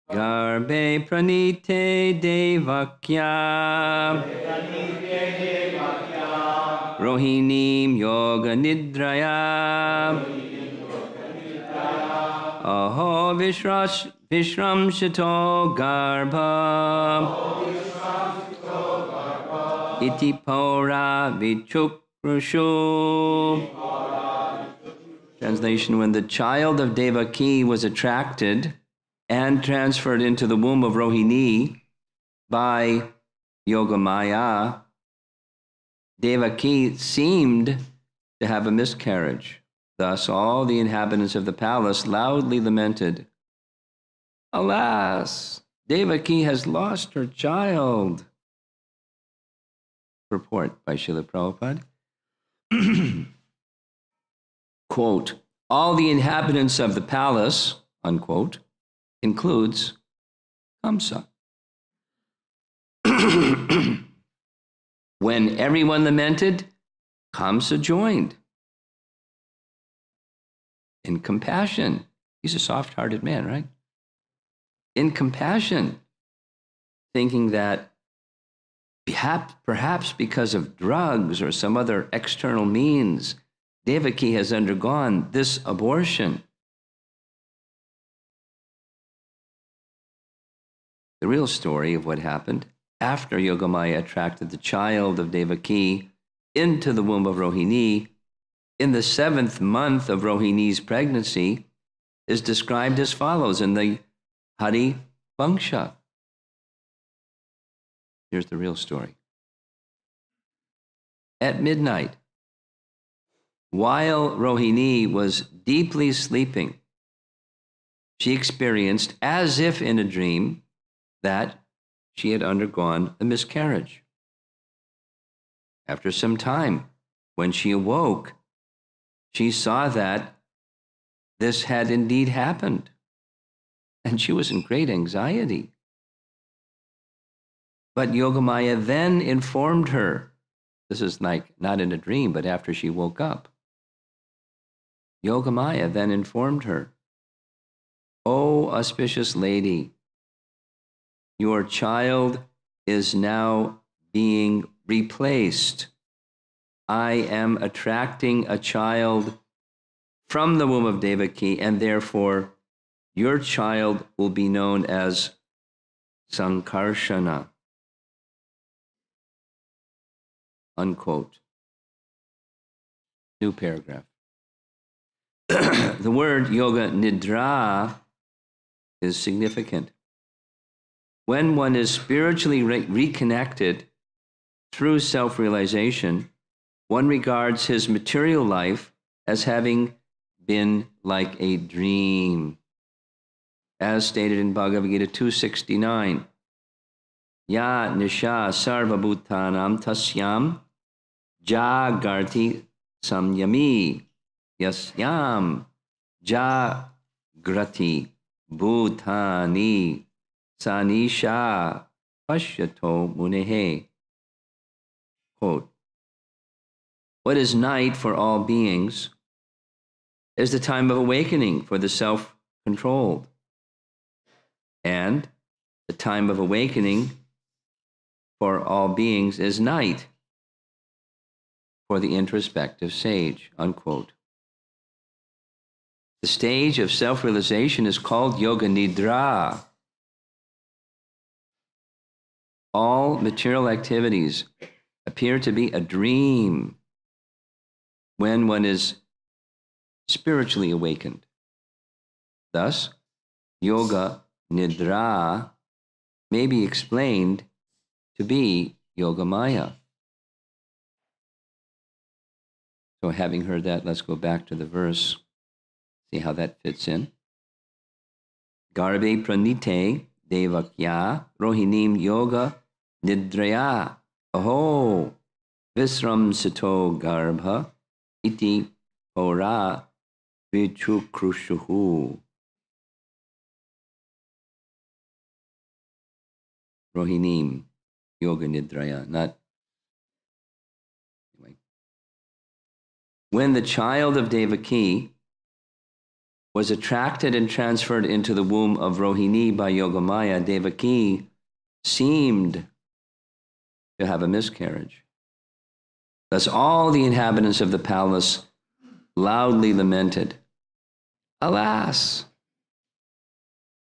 Garbe pranite devakya Rohinim yoga nidraya Aho vishramshito garbha Iti pora vichukrushu. Translation: when the child of Devaki was attracted and transferred into the womb of Rohini by Yogamaya, Devaki seemed to have a miscarriage. Thus, all the inhabitants of the palace loudly lamented, "Alas, Devaki has lost her child." Purport by Srila Prabhupada. Quote, all the inhabitants of the palace, unquote, includes Kamsa. When everyone lamented, Kamsa joined. In compassion. He's a soft-hearted man, right? In compassion, thinking that perhaps because of drugs or some other external means, Devaki has undergone this abortion. The real story of what happened after Yogamaya attracted the child of Devaki into the womb of Rohini in the 7th month of Rohini's pregnancy is described as follows in the Hari Vangsha. Here's the real story. At midnight, while Rohini was deeply sleeping, she experienced, as if in a dream, that she had undergone a miscarriage. After some time, when she awoke, she saw that this had indeed happened, and she was in great anxiety. But Yogamaya then informed her, this is like not in a dream, but after she woke up. Yogamaya then informed her, "O auspicious lady, your child is now being replaced. I am attracting a child from the womb of Devaki, and therefore your child will be known as Sankarshana." Unquote. New paragraph. The word yoga nidra is significant. When one is spiritually reconnected through self-realization, one regards his material life as having been like a dream. As stated in Bhagavad Gita 269, Ya nisha sarva bhutanam tasyam jagarti samyami yasyam jagrati bhutani sanisha pashyato munehe. Quote, what is night for all beings is the time of awakening for the self-controlled, and the time of awakening for all beings is night for the introspective sage, unquote. The stage of self-realization is called Yoga Nidra. All material activities appear to be a dream when one is spiritually awakened. Thus, Yoga Nidra may be explained to be Yogamaya. So having heard that, let's go back to the verse, see how that fits in. Garbe pranite devakya rohinim yoga nidraya aho visram sito garbha iti ora vichukrushuhu. Rohinim yoga nidraya, not anyway. When the child of Devaki was attracted and transferred into the womb of Rohini by Yogamaya, Devaki seemed to have a miscarriage. Thus all the inhabitants of the palace loudly lamented, "Alas,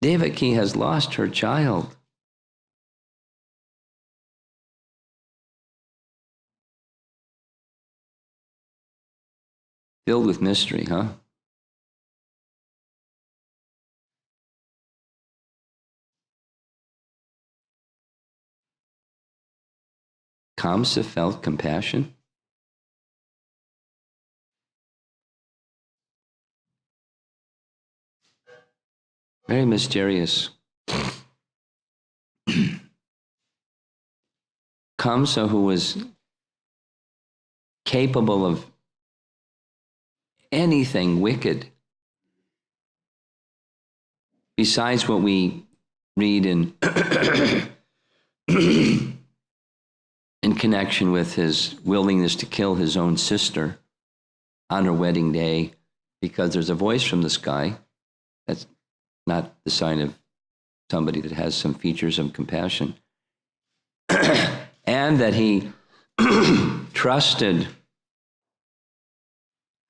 Devaki has lost her child." Filled with mystery, huh? Kamsa felt compassion. Very mysterious. Kamsa, who was capable of anything wicked, besides what we read in in connection with his willingness to kill his own sister on her wedding day, because there's a voice from the sky. That's not the sign of somebody that has some features of compassion. And that he trusted.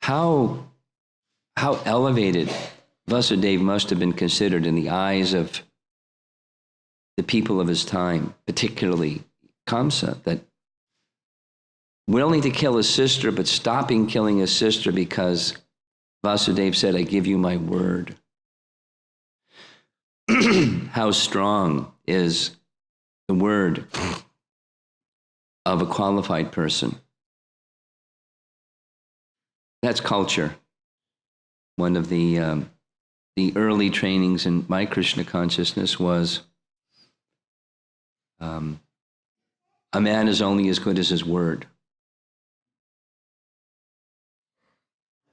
How elevated Vasudeva must have been considered in the eyes of the people of his time, particularly Kamsa, that willing to kill his sister, but stopping killing his sister because Vasudeva said, "I give you my word." How strong is the word of a qualified person? That's culture. One of the early trainings in my Krishna consciousness was a man is only as good as his word.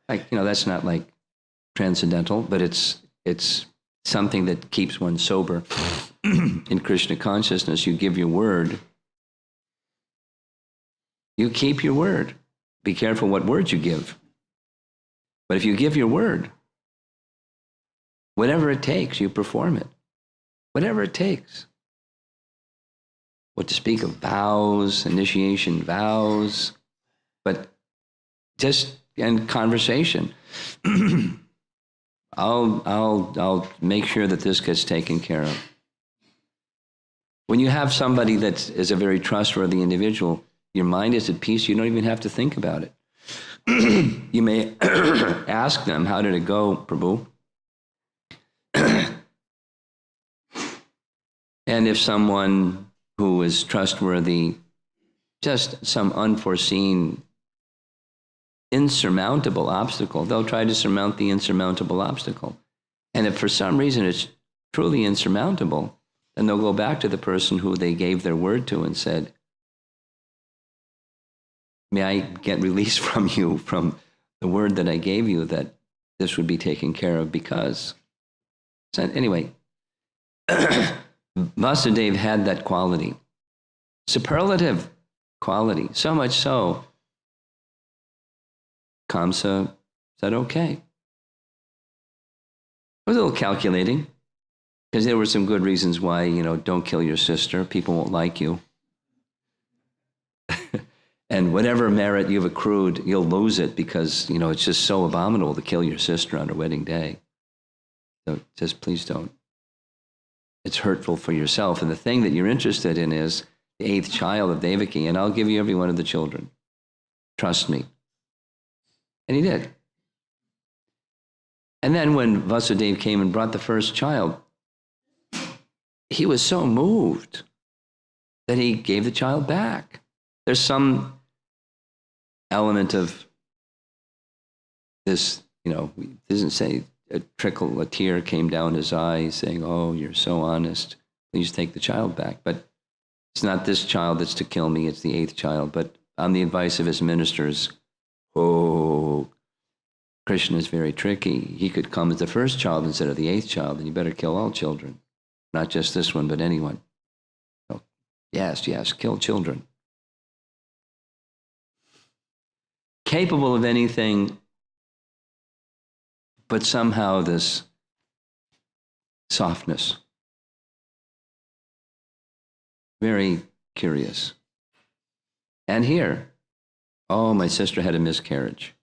That's not like transcendental, but it's something that keeps one sober. In Krishna consciousness, you give your word. You keep your word. Be careful what words you give. But if you give your word, whatever it takes, you perform it. Whatever it takes. What to speak of vows, initiation vows, but just in conversation. I'll make sure that this gets taken care of. When you have somebody that is a very trustworthy individual, your mind is at peace. You don't even have to think about it. You may ask them, "How did it go, Prabhu?" And if someone who is trustworthy, just some unforeseen, insurmountable obstacle, they'll try to surmount the insurmountable obstacle. And if for some reason it's truly insurmountable, then they'll go back to the person who they gave their word to and said, "May I get release from you from the word that I gave you that this would be taken care of because." So anyway, Vasudeva had that quality, superlative quality, so much so, Kamsa said, "Okay." It was a little calculating, because there were some good reasons why, don't kill your sister. People won't like you. And whatever merit you've accrued, you'll lose it because, it's just so abominable to kill your sister on her wedding day. So just please don't. It's hurtful for yourself. And the thing that you're interested in is the 8th child of Devaki, and I'll give you every one of the children. Trust me. And he did. And then when Vasudeva came and brought the first child, he was so moved that he gave the child back. There's some element of this, it doesn't say a tear came down his eye saying, "Oh, you're so honest. Please take the child back." But it's not this child that's to kill me, it's the 8th child. But on the advice of his ministers, Krishna is very tricky. He could come as the first child instead of the 8th child, and you better kill all children. Not just this one, but anyone. So, yes, kill children. Capable of anything but somehow this softness. Very curious. And here, oh, my sister had a miscarriage.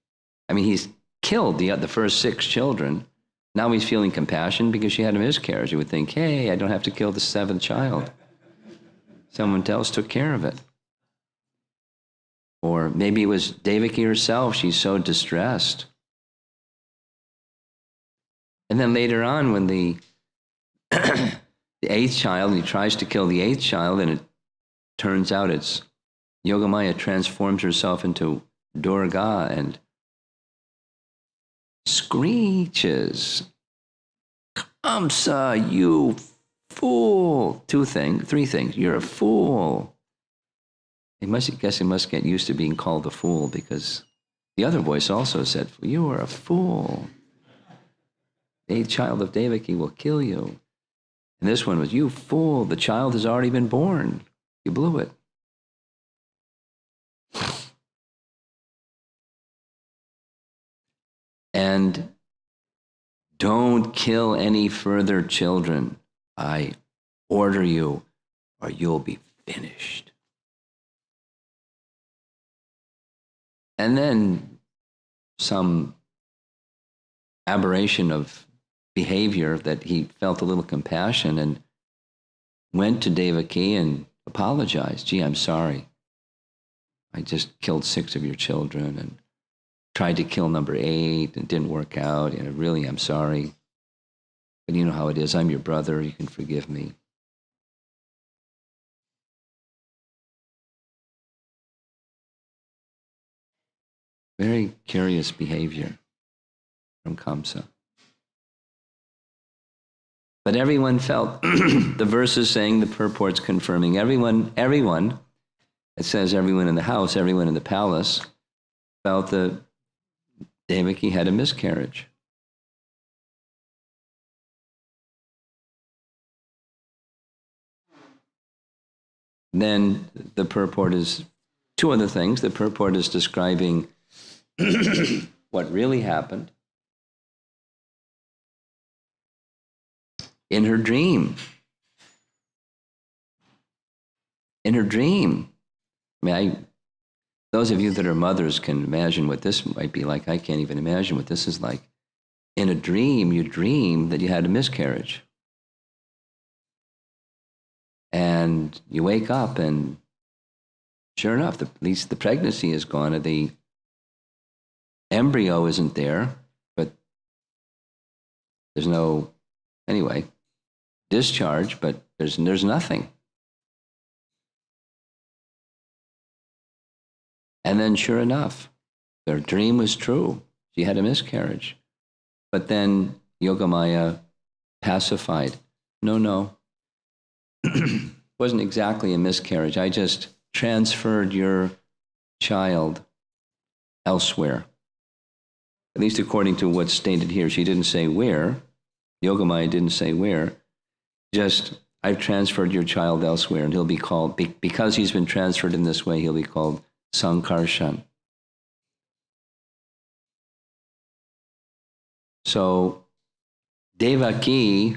I mean, he's killed the first 6 children. Now he's feeling compassion because she had a miscarriage. You would think, hey, I don't have to kill the 7th child. Someone else took care of it. Or maybe it was Devaki herself. She's so distressed. And then later on, when the 8th child, he tries to kill the 8th child, and it turns out it's Yogamaya transforms herself into Durga and screeches, Kamsa, you fool. 3 things. You're a fool. He must get used to being called a fool, because the other voice also said, you are a fool. The 8th child of Devaki will kill you. And this one was, you fool, the child has already been born. You blew it. And don't kill any further children. I order you, or you'll be finished. And then some aberration of behavior that he felt a little compassion and went to Devaki and apologized. Gee, I'm sorry. I just killed 6 of your children and tried to kill number 8 and it didn't work out. And really, I'm sorry. But you know how it is. I'm your brother. You can forgive me. Very curious behavior from Kamsa. But everyone felt, the verse is saying, the purport's confirming, everyone, it says everyone in the house, everyone in the palace, felt that Devaki had a miscarriage. Then the purport is 2 other things. The purport is describing what really happened. In her dream. In her dream. I mean, those of you that are mothers can imagine what this might be like. I can't even imagine what this is like. In a dream, you dream that you had a miscarriage. And you wake up and sure enough, at least the pregnancy is gone. The embryo isn't there, but there's no, anyway, discharge, but there's nothing. And then sure enough, their dream was true. She had a miscarriage. But then Yogamaya pacified. No. It wasn't exactly a miscarriage. I just transferred your child elsewhere. At least according to what's stated here. She didn't say where. Yogamaya didn't say where. Just, I've transferred your child elsewhere, and he'll be called, because he's been transferred in this way, he'll be called Sankarshan. So Devaki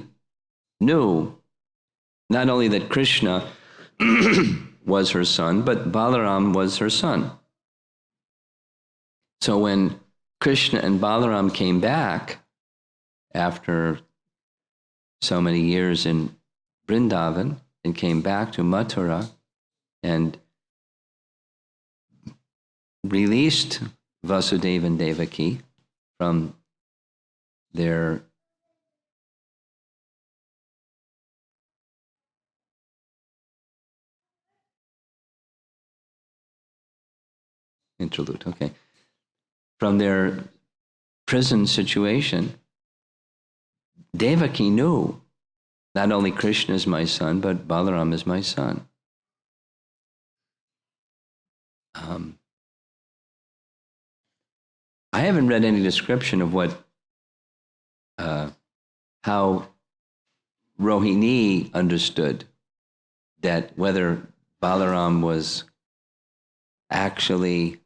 knew not only that Krishna was her son, but Balaram was her son. So when Krishna and Balaram came back after so many years in Vrindavan and came back to Mathura and released Vasudeva and Devaki from their interlude, okay, from their prison situation, Devaki knew not only Krishna is my son, but Balaram is my son. I haven't read any description of what, how Rohini understood that, whether Balaram was actually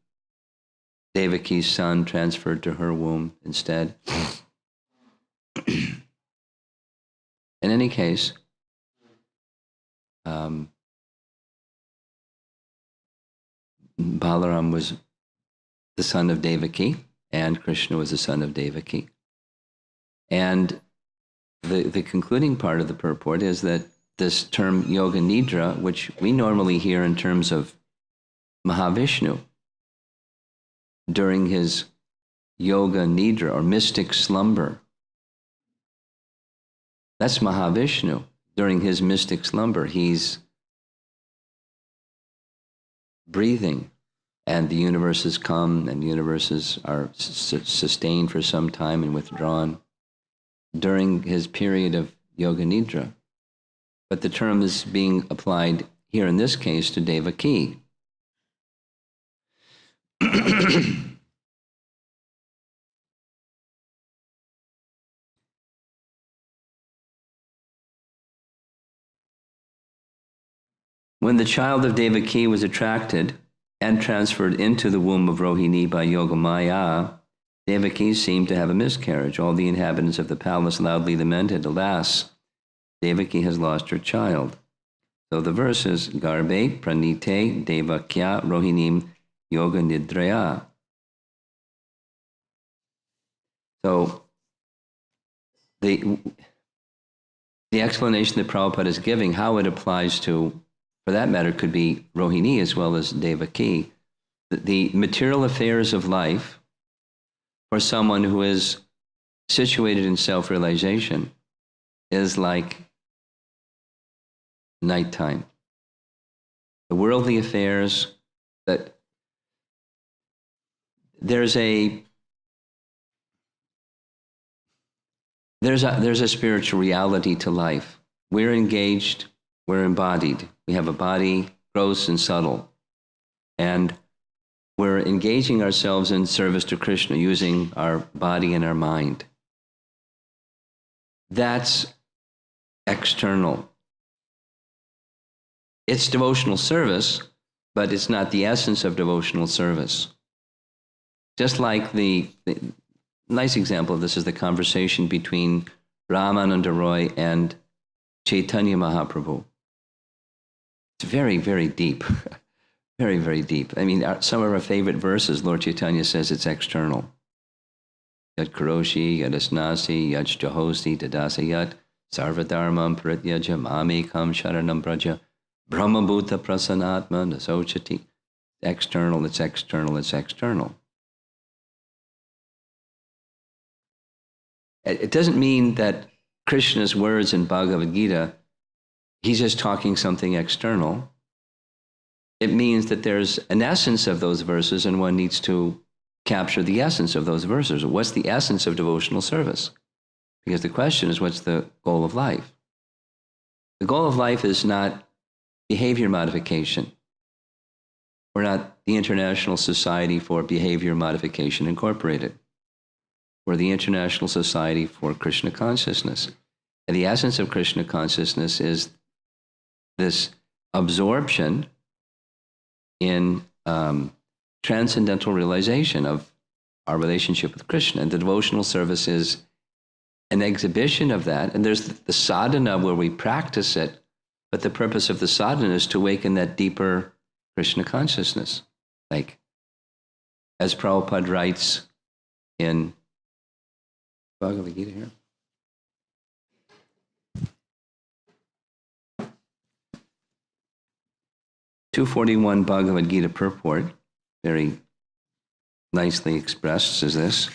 Devaki's son transferred to her womb instead, In any case, Balaram was the son of Devaki, and Krishna was the son of Devaki. And the concluding part of the purport is that this term Yoga Nidra, which we normally hear in terms of Mahavishnu, during his Yoga Nidra or mystic slumber, that's Mahavishnu. During his mystic slumber, he's breathing, and the universes come, and universes are sustained for some time and withdrawn during his period of Yoga Nidra. But the term is being applied here in this case to Devaki. When the child of Devaki was attracted and transferred into the womb of Rohini by Yogamaya, Devaki seemed to have a miscarriage. All the inhabitants of the palace loudly lamented, "Alas, Devaki has lost her child." So the verse is, Garbe pranite devakya rohinim yoga nidraya. So the explanation that Prabhupada is giving, how it applies to, for that matter, could be Rohini as well as Devaki. The material affairs of life for someone who is situated in self-realization is like nighttime. The worldly affairs, that there's a spiritual reality to life. We're engaged, we're embodied. We have a body, gross and subtle. And we're engaging ourselves in service to Krishna using our body and our mind. That's external. It's devotional service, but it's not the essence of devotional service. Just like the nice example of this is the conversation between Ramananda Roy and Chaitanya Mahaprabhu. It's very, very deep. Very, very deep. I mean, some of our favorite verses, Lord Chaitanya says it's external. Yat karoshi, yat asnasi, yat jahosi, dadasa yat, sarvadharmam prityaja, mamekam sharanam praja, brahmabhuta prasanatma, nasochati. External, it's external, it's external. It doesn't mean that Krishna's words in Bhagavad Gita, he's just talking something external. It means that there's an essence of those verses, and one needs to capture the essence of those verses. What's the essence of devotional service? Because the question is, what's the goal of life? The goal of life is not behavior modification. We're not the International Society for Behavior Modification Incorporated. We're the International Society for Krishna Consciousness. And the essence of Krishna Consciousness is this absorption in transcendental realization of our relationship with Krishna. And the devotional service is an exhibition of that. And there's the sadhana where we practice it, but the purpose of the sadhana is to awaken that deeper Krishna consciousness. Like, as Prabhupada writes in Bhagavad Gita here. "241 Bhagavad Gita purport, very nicely expressed, is this.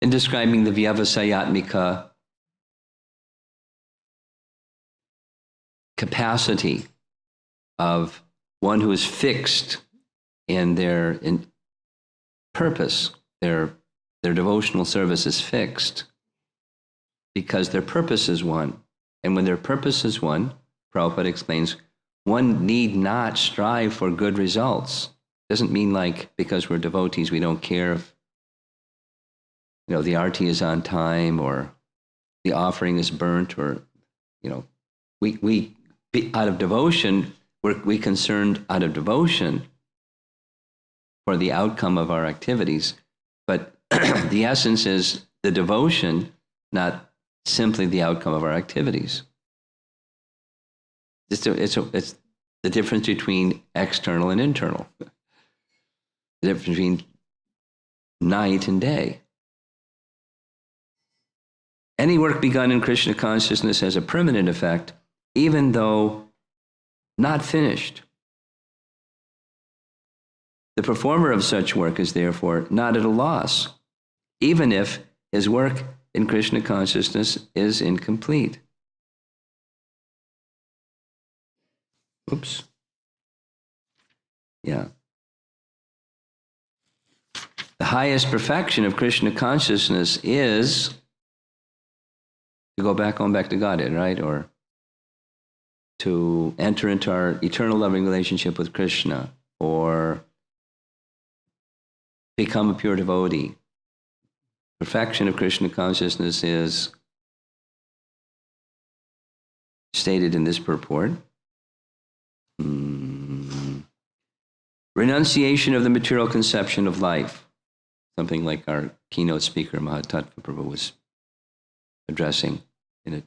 In describing the Vyavasayatmika capacity of one who is fixed in their purpose, their devotional service is fixed because their purpose is one. And when their purpose is one, Prabhupada explains, one need not strive for good results. Doesn't mean like because we're devotees, we don't care if the arti is on time or the offering is burnt, or we out of devotion, we concerned out of devotion for the outcome of our activities, but the essence is the devotion, not simply the outcome of our activities. It's the difference between external and internal, the difference between night and day. Any work begun in Krishna consciousness has a permanent effect, even though not finished. The performer of such work is therefore not at a loss, even if his work in Krishna consciousness is incomplete. Oops. Yeah. The highest perfection of Krishna consciousness is to go back to Godhead, right? Or to enter into our eternal loving relationship with Krishna, or become a pure devotee. Perfection of Krishna consciousness is stated in this purport. Renunciation of the material conception of life. Something like our keynote speaker, Mahatattva Prabhu, was addressing in a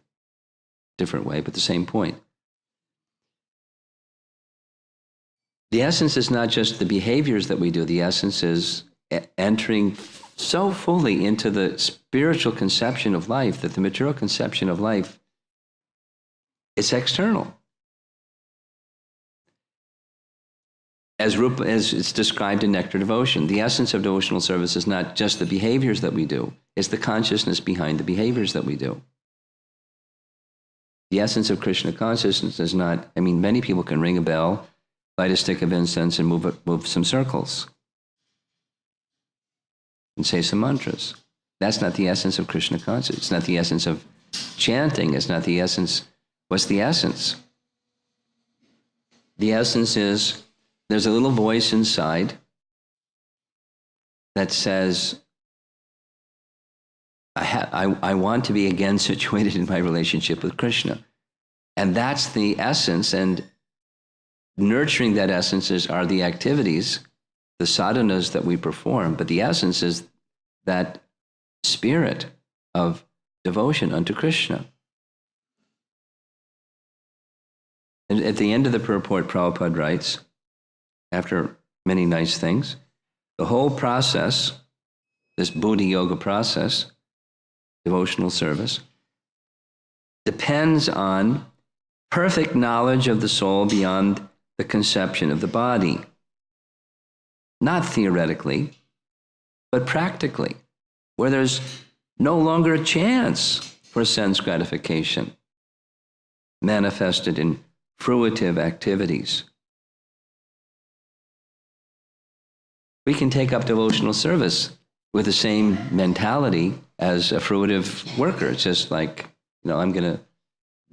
different way, but the same point. The essence is not just the behaviors that we do. The essence is entering so fully into the spiritual conception of life that the material conception of life is external. As it's described in Nectar Devotion, the essence of devotional service is not just the behaviors that we do, it's the consciousness behind the behaviors that we do. The essence of Krishna consciousness is not, many people can ring a bell, light a stick of incense, and move some circles and say some mantras. That's not the essence of Krishna consciousness. It's not the essence of chanting. It's not the essence. What's the essence? The essence is there's a little voice inside that says, I want to be again situated in my relationship with Krishna. And that's the essence, and nurturing that essence are the activities, the sadhanas that we perform, but the essence is that spirit of devotion unto Krishna. And at the end of the purport, Prabhupada writes, after many nice things, the whole process, this Buddhi Yoga process, devotional service, depends on perfect knowledge of the soul beyond the conception of the body. Not theoretically, but practically, where there's no longer a chance for sense gratification, manifested in fruitive activities. We can take up devotional service with the same mentality as a fruitive worker. It's just like, I'm going to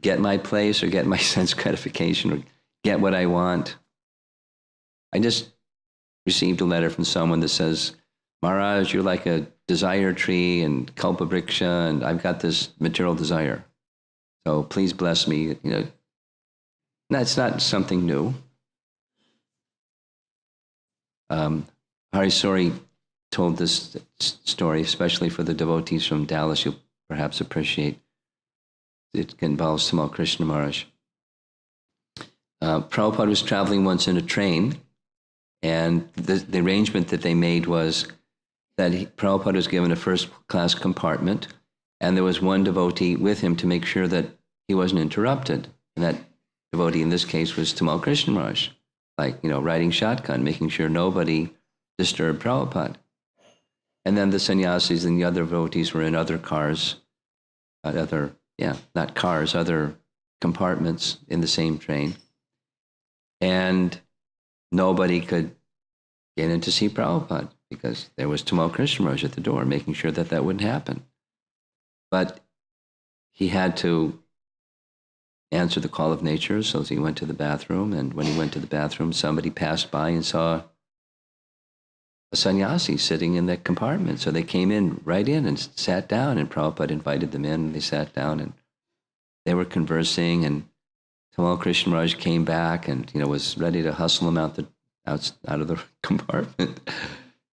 get my place or get my sense gratification or get what I want. I just received a letter from someone that says, Maharaj, you're like a desire tree and kalpavriksha, and I've got this material desire. So please bless me. That's not something new. Harisori told this story, especially for the devotees from Dallas. You'll perhaps appreciate it. Involves Tamal Krishna Maharaj. Prabhupada was traveling once in a train, and the arrangement that they made was that Prabhupada was given a first-class compartment, and there was one devotee with him to make sure that he wasn't interrupted. And that devotee in this case was Tamal Krishna Maharaj, riding shotgun, making sure nobody disturbed Prabhupada. And then the sannyasis and the other devotees were in other cars, other compartments in the same train. And nobody could get in to see Prabhupada because there was Tamal Krishna Maharaj at the door, making sure that that wouldn't happen. But he had to answer the call of nature, so he went to the bathroom, and when he went to the bathroom, somebody passed by and saw a sannyasi sitting in that compartment. So they came right in and sat down, and Prabhupada invited them in, and they sat down, and they were conversing, and Tamal Krishna Maharaj came back and, was ready to hustle him out of the compartment.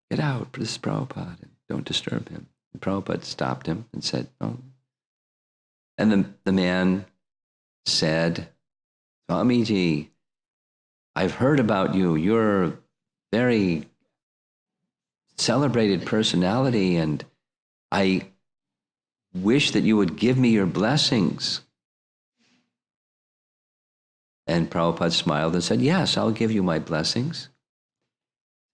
Get out, this is Prabhupada. Don't disturb him. And Prabhupada stopped him and said, oh. And the man said, Swamiji, I've heard about you. You're a very celebrated personality, and I wish that you would give me your blessings. And Prabhupada smiled and said, yes, I'll give you my blessings.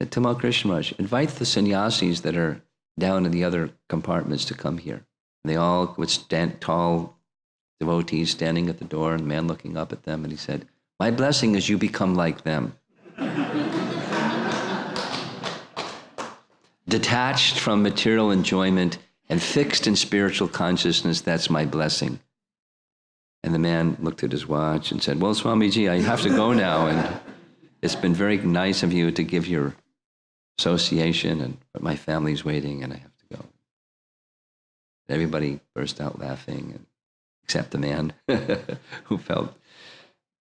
Said Tamal Krishna Maharaj, invite the sannyasis that are down in the other compartments to come here. And they all would stand, tall devotees standing at the door, and the man looking up at them, and he said, my blessing is you become like them. Detached from material enjoyment and fixed in spiritual consciousness, that's my blessing. And the man looked at his watch and said, well, Swamiji, I have to go now, and it's been very nice of you to give your association, but my family's waiting and I have to go. Everybody burst out laughing, except the man who felt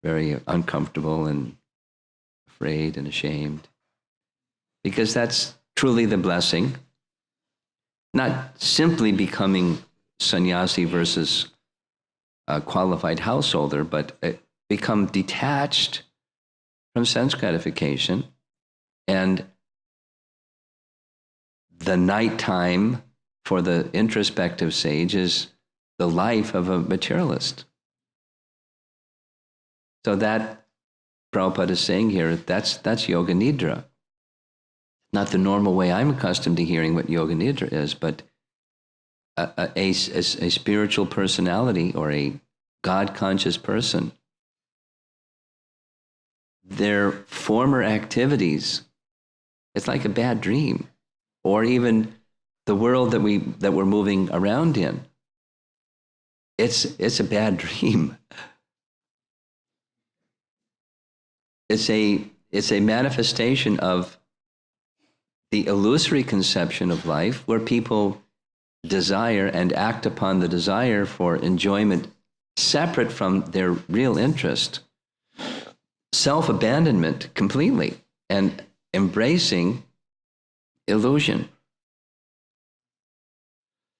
very uncomfortable and afraid and ashamed. Because that's truly the blessing, not simply becoming sannyasi versus a qualified householder, but become detached from sense gratification. And the nighttime for the introspective sage is the life of a materialist. So that, Prabhupada is saying here, that's Yoga Nidra. Not the normal way I'm accustomed to hearing what Yoga Nidra is, but a spiritual personality or a God-conscious person. Their former activities, it's like a bad dream, or even the world that we're moving around in. It's a bad dream. It's a manifestation of the illusory conception of life, where people desire and act upon the desire for enjoyment separate from their real interest. Self-abandonment completely, and embracing illusion.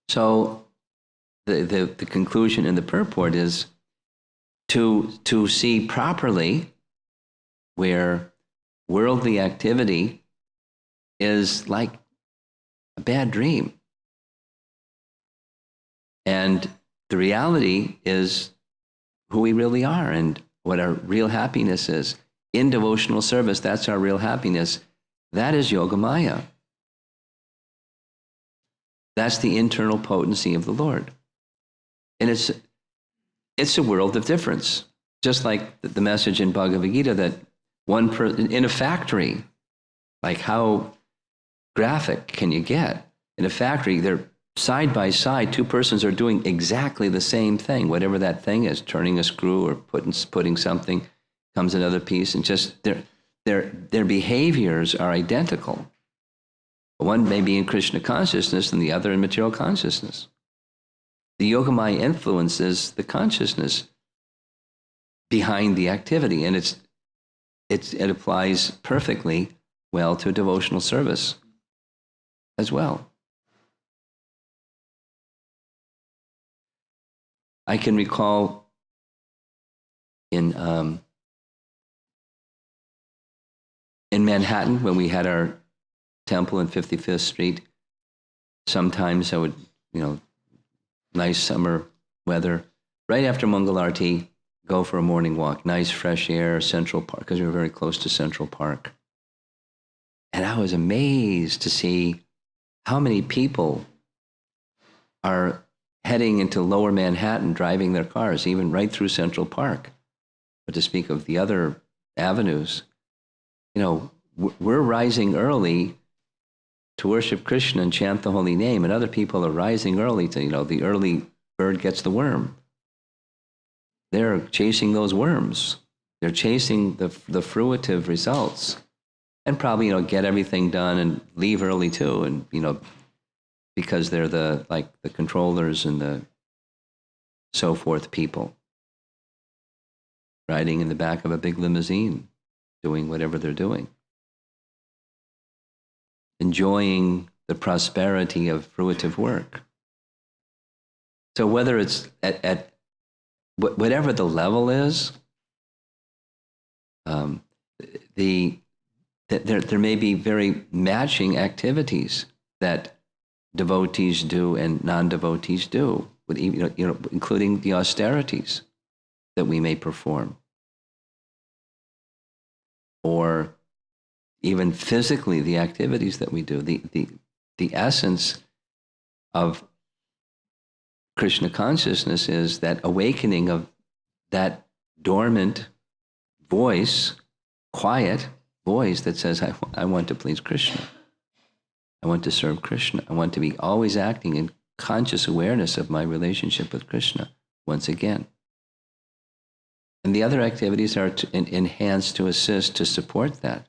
So the conclusion in the purport is to see properly where worldly activity is like a bad dream. And the reality is who we really are and what our real happiness is. In devotional service, that's our real happiness. That is Yogamaya. That's the internal potency of the Lord. And it's a world of difference. Just like the message in Bhagavad Gita that one person in a factory, like how graphic can you get? In a factory, they're side by side, two persons are doing exactly the same thing, whatever that thing is, turning a screw or putting something, comes another piece, and just their behaviors are identical. One may be in Krishna consciousness and the other in material consciousness. The Yogamaya influences the consciousness behind the activity, and it applies perfectly well to devotional service as well. I can recall in Manhattan, when we had our temple in 55th Street, sometimes I would, nice summer weather, right after Mangalarti, go for a morning walk, nice fresh air, Central Park, because we were very close to Central Park. And I was amazed to see how many people are heading into lower Manhattan, driving their cars, even right through Central Park. But to speak of the other avenues, we're rising early to worship Krishna and chant the holy name, and other people are rising early to, the early bird gets the worm. They're chasing those worms. They're chasing the fruitive results, and probably, get everything done and leave early too, and, because they're the controllers and the so forth people. riding in the back of a big limousine, doing whatever they're doing, enjoying the prosperity of fruitive work. So whether it's at whatever the level is, there may be very matching activities that devotees do and non-devotees do, with, including the austerities that we may perform, or even physically the activities that we do. The essence of Krishna consciousness is that awakening of that dormant voice, quiet voice that says, I want to please Krishna. I want to serve Krishna. I want to be always acting in conscious awareness of my relationship with Krishna once again. And the other activities are to enhance, to assist, to support that.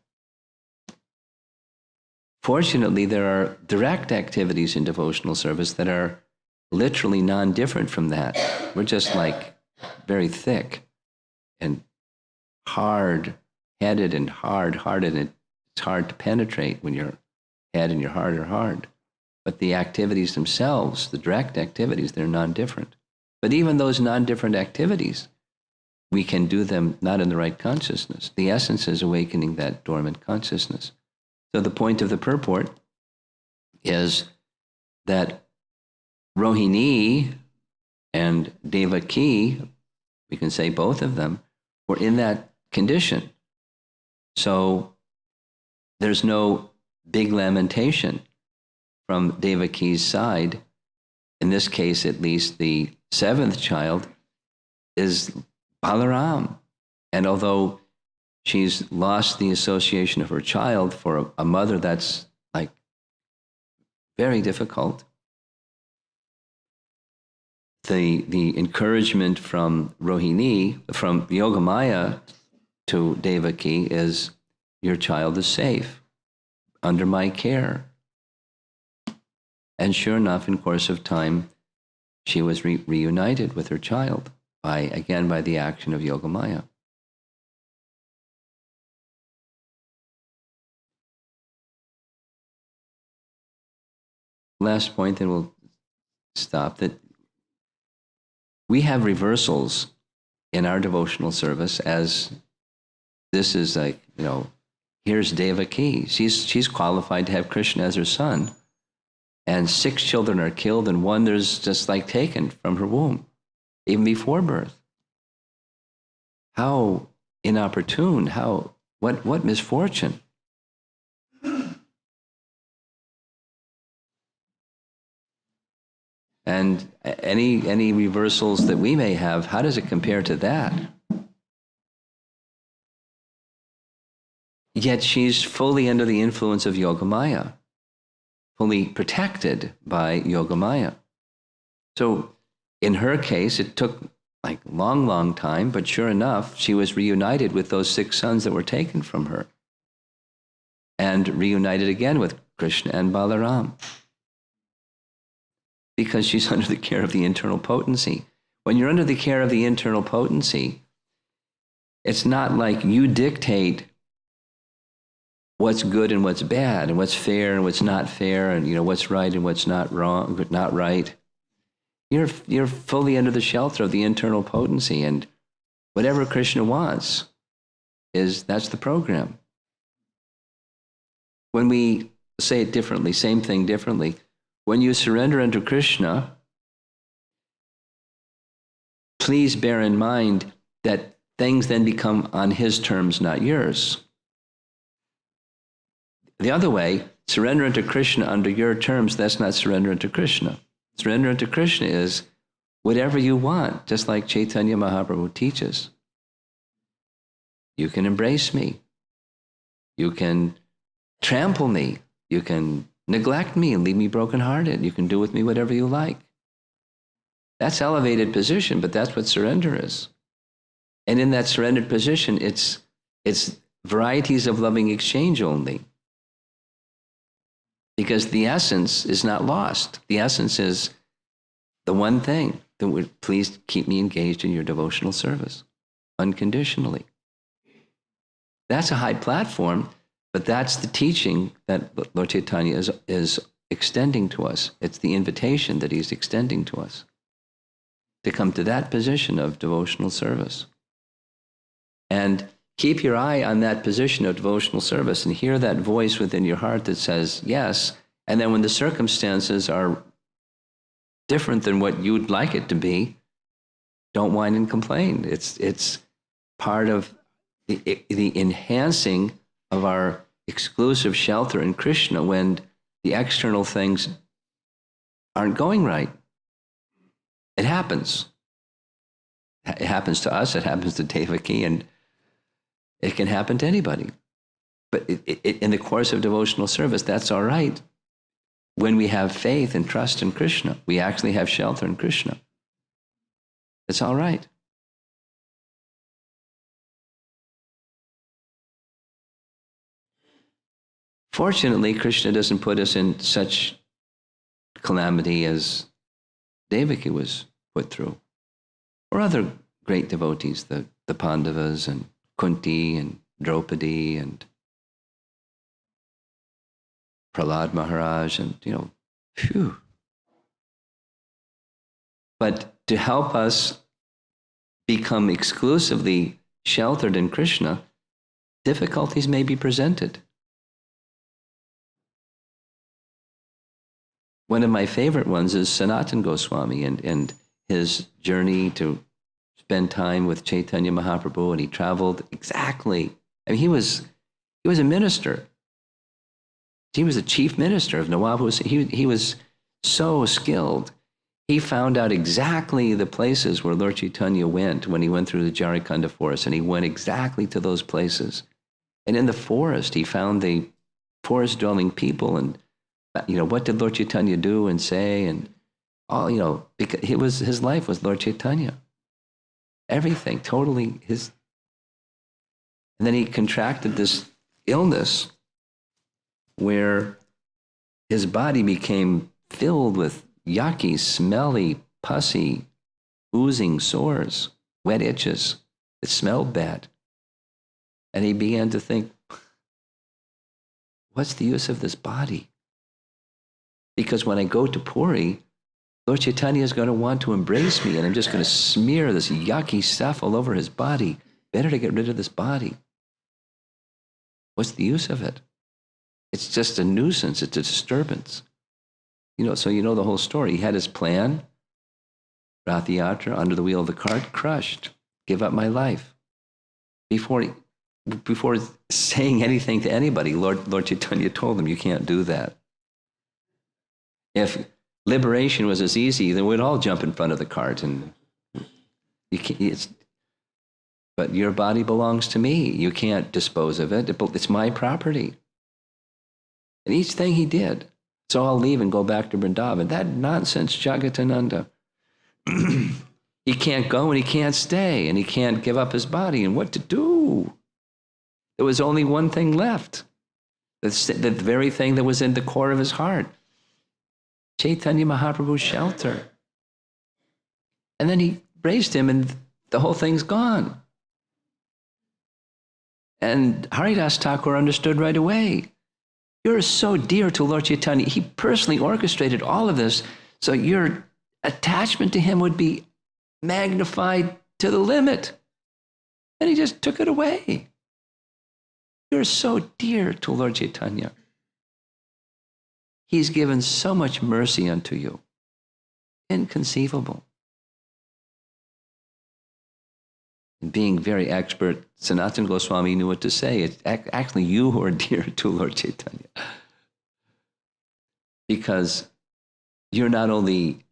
Fortunately, there are direct activities in devotional service that are literally non-different from that. We're just like very thick and hard-headed and hard-hearted, and it's hard to penetrate when your head and your heart are hard. But the activities themselves, the direct activities, they're non-different. But even those non-different activities, we can do them not in the right consciousness. The essence is awakening that dormant consciousness. So the point of the purport is that Rohini and Devaki, we can say both of them, were in that condition. So there's no big lamentation from Devaki's side. In this case, at least, the seventh child is Balaram. And although she's lost the association of her child, for a mother, that's like very difficult. The encouragement from Rohini, from Yogamaya to Devaki is, your child is safe, under my care. And sure enough, in course of time, she was reunited with her child, by the action of Yogamaya. Last point, then we'll stop, that we have reversals in our devotional service, as this is like, here's Devaki. She's qualified to have Krishna as her son. And 6 children are killed, and one there's just like taken from her womb, even before birth. How inopportune, what misfortune. And any reversals that we may have, how does it compare to that? Yet she's fully under the influence of Yogamaya, fully protected by Yogamaya. So in her case, it took like long time, but sure enough, she was reunited with those 6 sons that were taken from her, and reunited again with Krishna and Balaram, because she's under the care of the internal potency. When you're under the care of the internal potency, it's not like you dictate what's good and what's bad, and what's fair and what's not fair, and what's right and what's not wrong, not right. You're fully under the shelter of the internal potency, and whatever Krishna wants that's the program. When we say it differently, same thing differently, when you surrender unto Krishna, please bear in mind that things then become on his terms, not yours. The other way, surrender unto Krishna under your terms, that's not surrender unto Krishna. Surrender unto Krishna is whatever you want, just like Chaitanya Mahaprabhu teaches. You can embrace me. You can trample me. You can neglect me and leave me brokenhearted. You can do with me whatever you like. That's elevated position, but that's what surrender is. And in that surrendered position, it's varieties of loving exchange only. Because the essence is not lost. The essence is the one thing that would please keep me engaged in your devotional service. unconditionally. That's a high platform, but that's the teaching that Lord Chaitanya is extending to us. It's the invitation that he's extending to us to come to that position of devotional service. And keep your eye on that position of devotional service and hear that voice within your heart that says yes. And then when the circumstances are different than what you'd like it to be, don't whine and complain. It's part of the enhancing of our exclusive shelter in Krishna when the external things aren't going right. It happens. It happens to us, it happens to Devaki, and it can happen to anybody. But in the course of devotional service, that's all right. When we have faith and trust in Krishna, we actually have shelter in Krishna. It's all right. Fortunately, Krishna doesn't put us in such calamity as Devaki was put through, or other great devotees, the Pandavas and Kunti and Draupadi and Prahlad Maharaj and, phew. But to help us become exclusively sheltered in Krishna, difficulties may be presented. One of my favorite ones is Sanatana Goswami and his journey to spend time with Chaitanya Mahaprabhu, and he traveled exactly. I mean, he was a minister. He was the chief minister of Nawab Hussain. He was so skilled. He found out exactly the places where Lord Chaitanya went when he went through the Jarikhanda forest, and he went exactly to those places. And in the forest, he found the forest-dwelling people, and what did Lord Chaitanya do and say, and all, because his life was Lord Chaitanya. Everything, totally his. And then he contracted this illness where his body became filled with yucky, smelly, pussy, oozing sores, wet itches. It smelled bad. And he began to think, what's the use of this body? Because when I go to Puri, Lord Chaitanya is going to want to embrace me, and I'm just going to smear this yucky stuff all over his body. Better to get rid of this body. What's the use of it? It's just a nuisance. It's a disturbance. So the whole story. He had his plan, Rath Yatra, under the wheel of the cart, crushed. Give up my life. Before saying anything to anybody, Lord Chaitanya told him, you can't do that. If liberation was as easy, then we'd all jump in front of the cart, and but your body belongs to me. You can't dispose of it. It's my property. And each thing he did. So I'll leave and go back to Vrindavan. That nonsense, Jagatananda. He can't go and he can't stay and he can't give up his body. And what to do? There was only one thing left. The very thing that was in the core of his heart. Chaitanya Mahaprabhu's shelter. And then he embraced him and the whole thing's gone. And Haridas Thakur understood right away. You're so dear to Lord Chaitanya. He personally orchestrated all of this, so your attachment to him would be magnified to the limit. And he just took it away. You're so dear to Lord Chaitanya. He's given so much mercy unto you. Inconceivable. And being very expert, Sanatana Goswami knew what to say. It's actually you who are dear to Lord Chaitanya. Because you're not only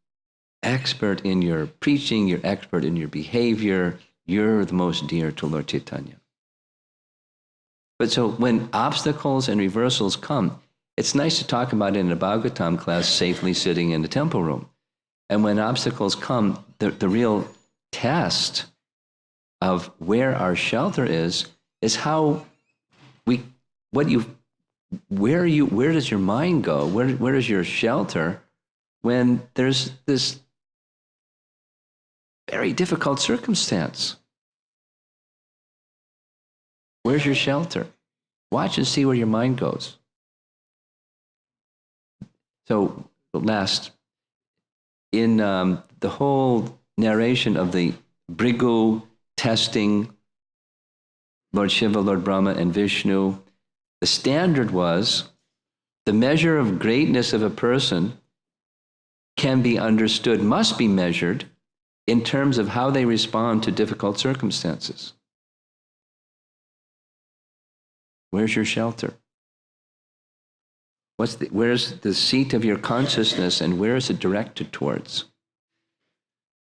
expert in your preaching, you're expert in your behavior, you're the most dear to Lord Chaitanya. But so when obstacles and reversals come, it's nice to talk about it in a Bhagavatam class safely sitting in the temple room. And when obstacles come, the real test of where our shelter is how where does your mind go? Where is your shelter when there's this very difficult circumstance? Where's your shelter? Watch and see where your mind goes. So last, in the whole narration of the Brigu testing Lord Shiva, Lord Brahma, and Vishnu, the standard was the measure of greatness of a person can be understood, must be measured in terms of how they respond to difficult circumstances. Where's your shelter? Where's the seat of your consciousness, and where is it directed towards?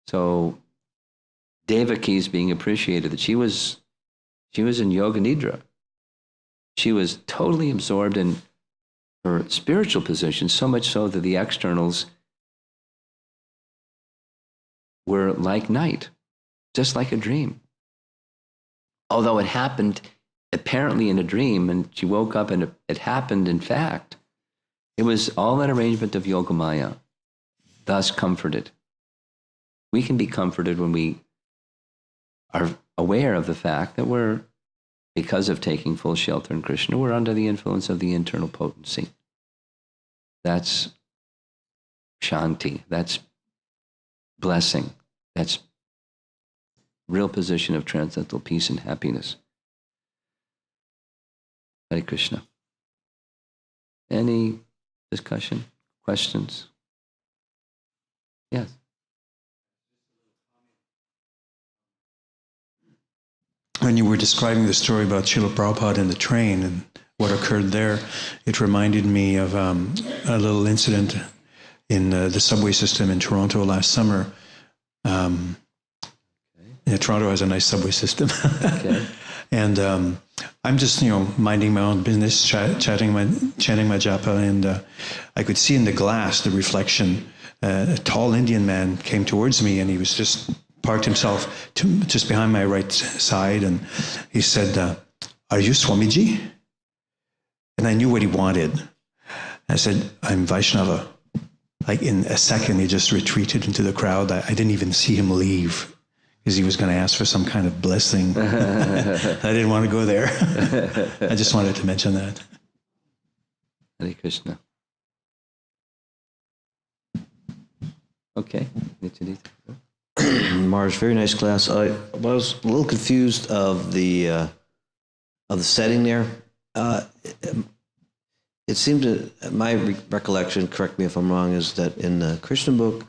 So Devaki is being appreciated that she was in Yoga Nidra. She was totally absorbed in her spiritual position, so much so that the externals were like night, just like a dream. Although it happened apparently in a dream, and she woke up and it happened in fact, it was all an arrangement of Yogamaya, thus comforted. We can be comforted when we are aware of the fact that we're, because of taking full shelter in Krishna, we're under the influence of the internal potency. That's shanti, that's blessing, that's real position of transcendental peace and happiness. Hare Krishna. Any discussion, questions? Yes. When you were describing the story about Srila Prabhupada in the train and what occurred there, it reminded me of a little incident in the subway system in Toronto last summer. Yeah, Toronto has a nice subway system. Okay. And I'm just, minding my own business, chanting my japa, and I could see in the glass the reflection. A tall Indian man came towards me, and he was just parked himself just behind my right side, and he said, "Are you Swamiji?" And I knew what he wanted. I said, "I'm Vaishnava." Like in a second, he just retreated into the crowd. I didn't even see him leave, because he was going to ask for some kind of blessing. I didn't want to go there. I just wanted to mention that. Hare Krishna. Okay. Mars, very nice class. I was a little confused of the setting there. It seemed to, my recollection, correct me if I'm wrong, is that in the Krishna book,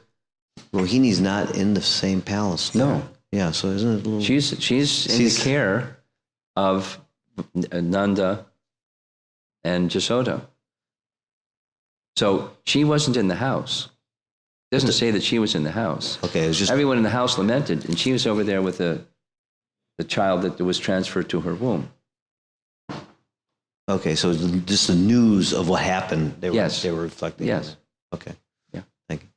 Rohini's not in the same palace there. No. Yeah, so isn't it a little... She's in the care of Nanda and Jasoda. So she wasn't in the house. It doesn't say that she was in the house. Okay, it was just... Everyone in the house lamented, and she was over there with the child that was transferred to her womb. Okay, so just the news of what happened, they were reflecting. Yes. Okay. Yeah. Thank you.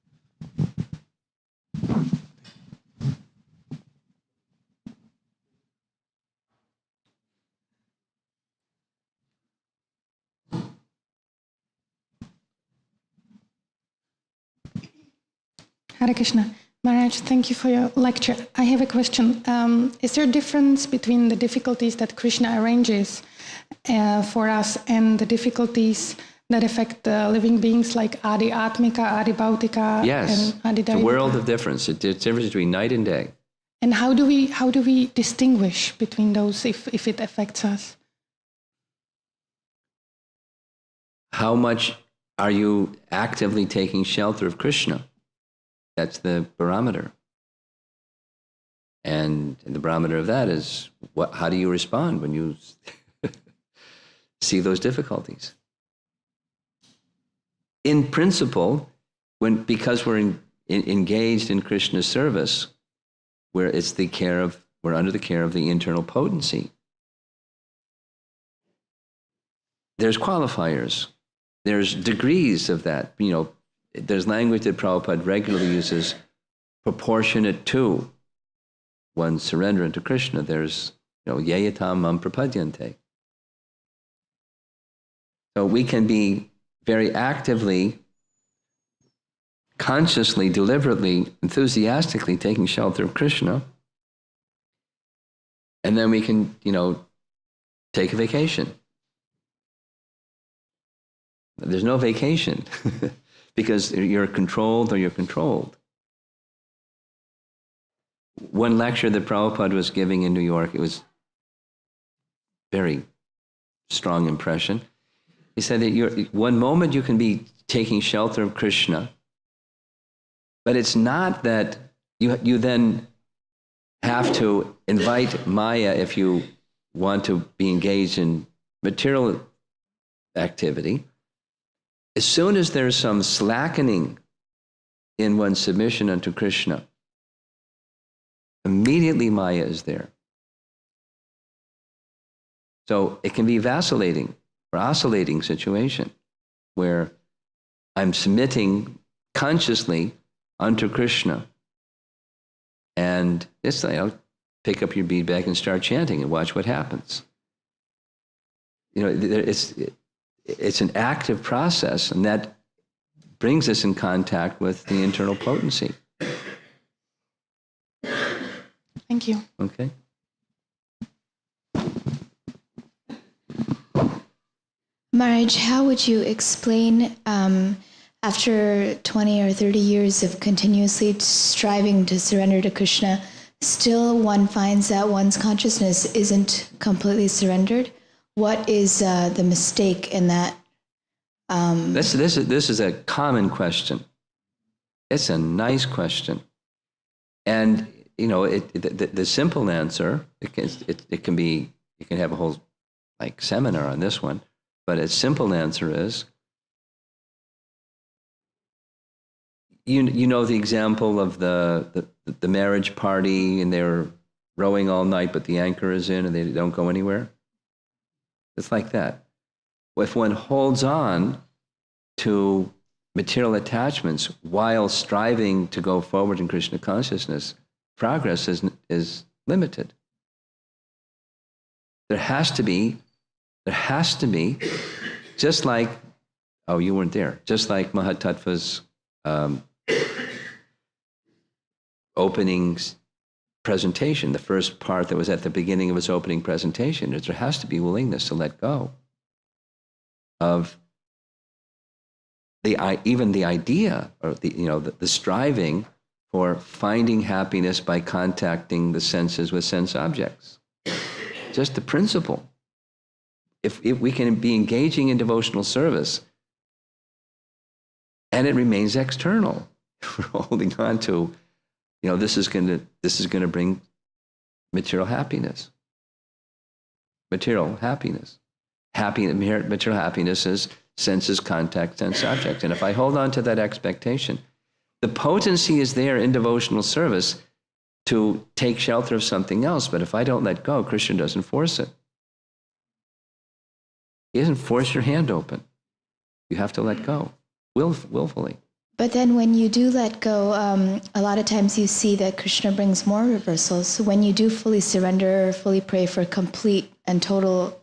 Hare Krishna. Maharaj, thank you for your lecture. I have a question. Is there a difference between the difficulties that Krishna arranges for us and the difficulties that affect the living beings like Adi Atmika, Adi Bhautika, Yes, and Adi it's a Daivika? world of difference. It's a difference between night and day. And how do we distinguish between those if it affects us? How much are you actively taking shelter of Krishna? That's the barometer. And the barometer of that is, how do you respond when you see those difficulties? In principle, because we're engaged in Krishna's service, we're under the care of the internal potency. There's qualifiers. There's degrees of that. There's language that Prabhupada regularly uses, proportionate to one's surrender to Krishna. There's, yayatam mam prapadyante. So we can be very actively, consciously, deliberately, enthusiastically taking shelter of Krishna. And then we can, take a vacation. There's no vacation because you're controlled or you're controlled. One lecture that Prabhupada was giving in New York, it was very strong impression. He said that one moment you can be taking shelter of Krishna, but it's not that you then have to invite Maya if you want to be engaged in material activity. As soon as there's some slackening in one's submission unto Krishna, immediately Maya is there. So it can be vacillating or oscillating situation where I'm submitting consciously unto Krishna, and it's like, I'll pick up your bead bag and start chanting and watch what happens. It's an active process, and that brings us in contact with the internal potency. Thank you. Okay. Maharaj, how would you explain, after 20 or 30 years of continuously striving to surrender to Krishna, still one finds that one's consciousness isn't completely surrendered? What is the mistake in that? This is a common question. It's a nice question, and the simple answer, it can be, you can have a whole seminar on this one, but a simple answer is, you know the example of the marriage party, and they're rowing all night, but the anchor is in and they don't go anywhere. It's like that. If one holds on to material attachments while striving to go forward in Krishna consciousness, progress is limited. There has to be, just like, oh, you weren't there, just like Mahatattva's opening presentation, the first part that was at the beginning of his opening presentation, there has to be willingness to let go of even the idea, or the striving for finding happiness by contacting the senses with sense objects. Just the principle. If we can be engaging in devotional service and it remains external, we're holding on to, this is going to bring material happiness. Material happiness. Material happiness is senses, contact, sense object. And if I hold on to that expectation, the potency is there in devotional service to take shelter of something else. But if I don't let go, Krishna doesn't force it. He doesn't force your hand open. You have to let go, willfully. But then when you do let go, a lot of times you see that Krishna brings more reversals. So when you do fully surrender, fully pray for complete and total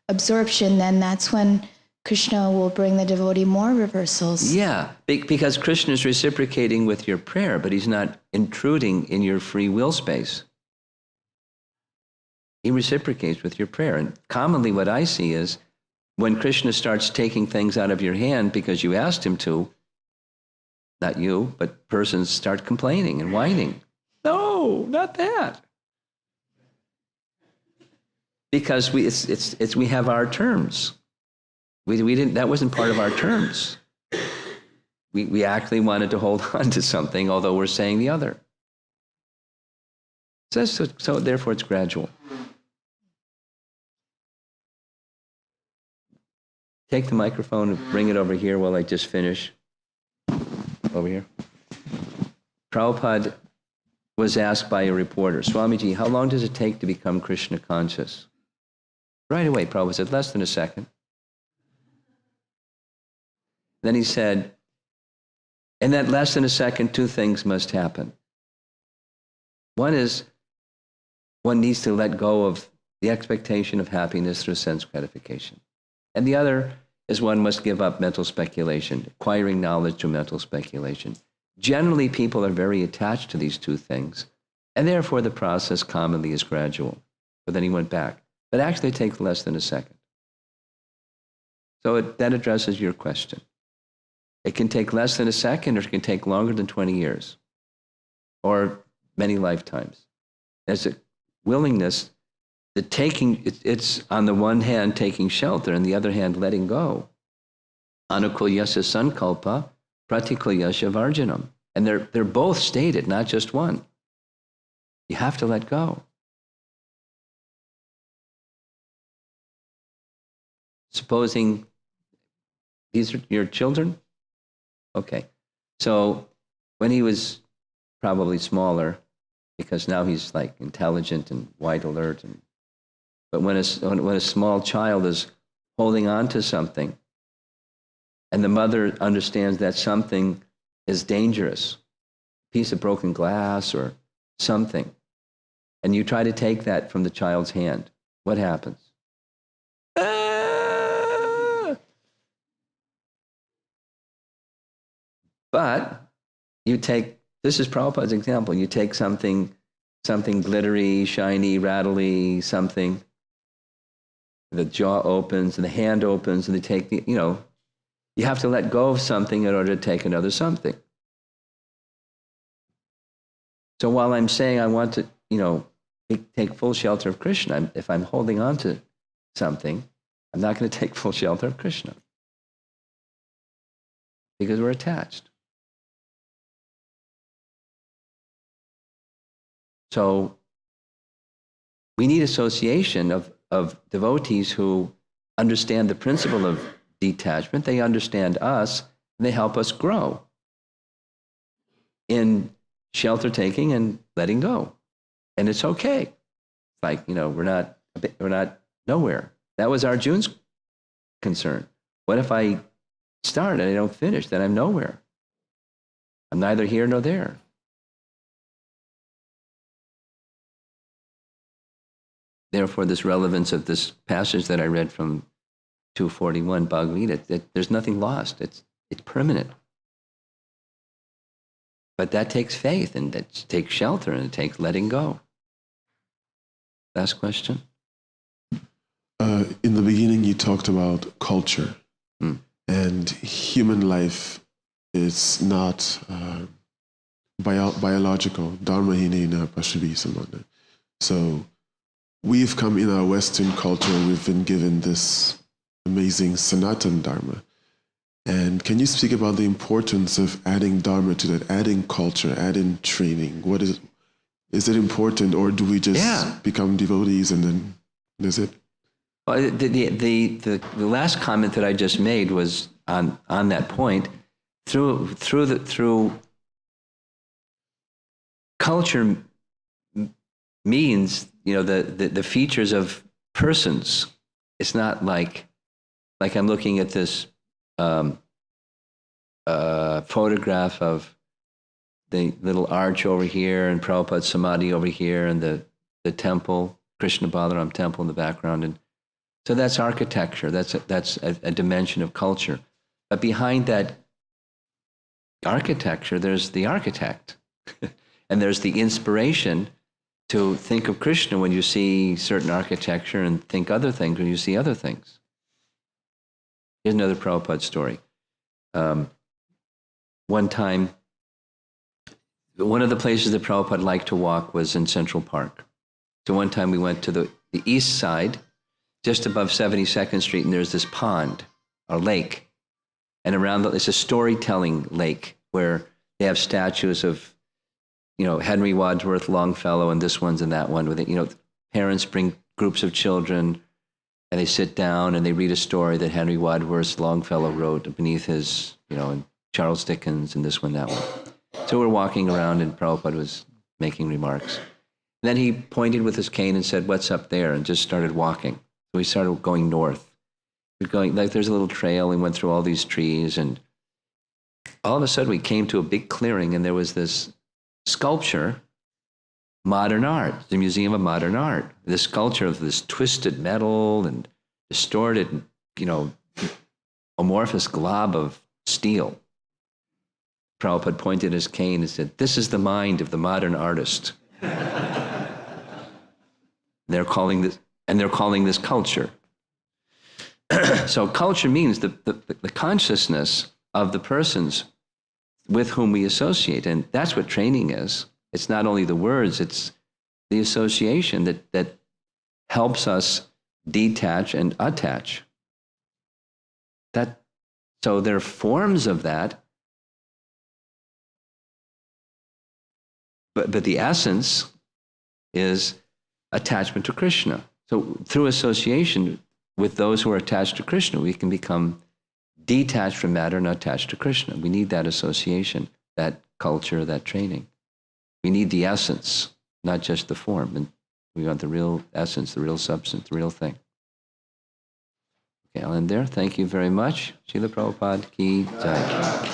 absorption, then that's when Krishna will bring the devotee more reversals. Yeah, because Krishna is reciprocating with your prayer, but he's not intruding in your free will space. He reciprocates with your prayer. And commonly what I see is when Krishna starts taking things out of your hand because you asked him to, not you, but persons start complaining and whining. No, not that. Because we have our terms. We didn't. That wasn't part of our terms. We actually wanted to hold on to something, although we're saying the other. So therefore, it's gradual. Take the microphone and bring it over here while I just finish. Over here. Prabhupada was asked by a reporter, Swamiji, how long does it take to become Krishna conscious? Right away, Prabhupada said, less than a second. Then he said, in that less than a second, two things must happen. One is, one needs to let go of the expectation of happiness through sense gratification. And the other is one must give up mental speculation, acquiring knowledge through mental speculation. Generally, people are very attached to these two things, and therefore the process commonly is gradual. But then he went back. but actually it takes less than a second. So that addresses your question. It can take less than a second, or it can take longer than 20 years, or many lifetimes. There's a willingness, the taking, it's on the one hand taking shelter, and the other hand letting go. Anukulyasya sankalpa, pratikulyasya varjanam. And they're both stated, not just one. You have to let go. Supposing these are your children? Okay. So when he was probably smaller, because now he's like intelligent and wide alert, but when a small child is holding on to something, and the mother understands that something is dangerous, a piece of broken glass or something, and you try to take that from the child's hand, what happens? But you take, this is Prabhupada's example, you take something glittery, shiny, rattly, something, the jaw opens and the hand opens and they take the, you have to let go of something in order to take another something. So while I'm saying I want to, take full shelter of Krishna, if I'm holding on to something, I'm not going to take full shelter of Krishna because we're attached. So we need association of devotees who understand the principle of detachment. They understand us, and they help us grow in shelter taking and letting go. And it's okay. It's like, we're not nowhere. That was Arjuna's concern. What if I start and I don't finish? Then I'm nowhere. I'm neither here nor there. Therefore, this relevance of this passage that I read from 241 Bhagavad Gita, there's nothing lost. It's permanent. But that takes faith, and that takes shelter, and it takes letting go. Last question. In the beginning, you talked about culture, and human life is not biological. Dharma hinena pashavi samana. So we've come in our Western culture, we've been given this amazing Sanatan Dharma. And can you speak about the importance of adding Dharma to that, adding culture, adding training? What is it important, or do we just become devotees and then that's it? Well, the last comment that I just made was on that point. Through culture means the features of persons. It's not like I'm looking at this photograph of the little arch over here and Prabhupada's Samadhi over here and the temple, Krishna Balaram temple in the background. And so that's architecture. That's a dimension of culture. But behind that architecture, there's the architect. And there's the inspiration to think of Krishna when you see certain architecture and think other things when you see other things. Here's another Prabhupada story. One time, one of the places that Prabhupada liked to walk was in Central Park. So one time we went to the east side, just above 72nd Street, and there's this pond, or lake. And around it's a storytelling lake where they have statues of, Henry Wadsworth Longfellow, and this one's and that one. With parents bring groups of children, and they sit down and they read a story that Henry Wadsworth Longfellow wrote beneath his, and Charles Dickens, and this one, that one. So we're walking around, and Prabhupada was making remarks. And then he pointed with his cane and said, "What's up there?" and just started walking. So we started going north. We're going, there's a little trail, and went through all these trees, and all of a sudden we came to a big clearing, and there was this sculpture, modern art, the Museum of Modern Art. This sculpture of this twisted metal and distorted, amorphous glob of steel. Prabhupada pointed his cane and said, "This is the mind of the modern artist." They're calling And they're calling this culture. So culture means the consciousness of the persons with whom we associate. And that's what training is. It's not only the words, it's the association that helps us detach and attach. So there are forms of that, but the essence is attachment to Krishna. So through association with those who are attached to Krishna, we can become detached from matter and attached to Krishna. We need that association, that culture, that training. We need the essence, not just the form. And we want the real essence, the real substance, the real thing. Okay, I'll end there. Thank you very much. Srila Prabhupada Ki Jai.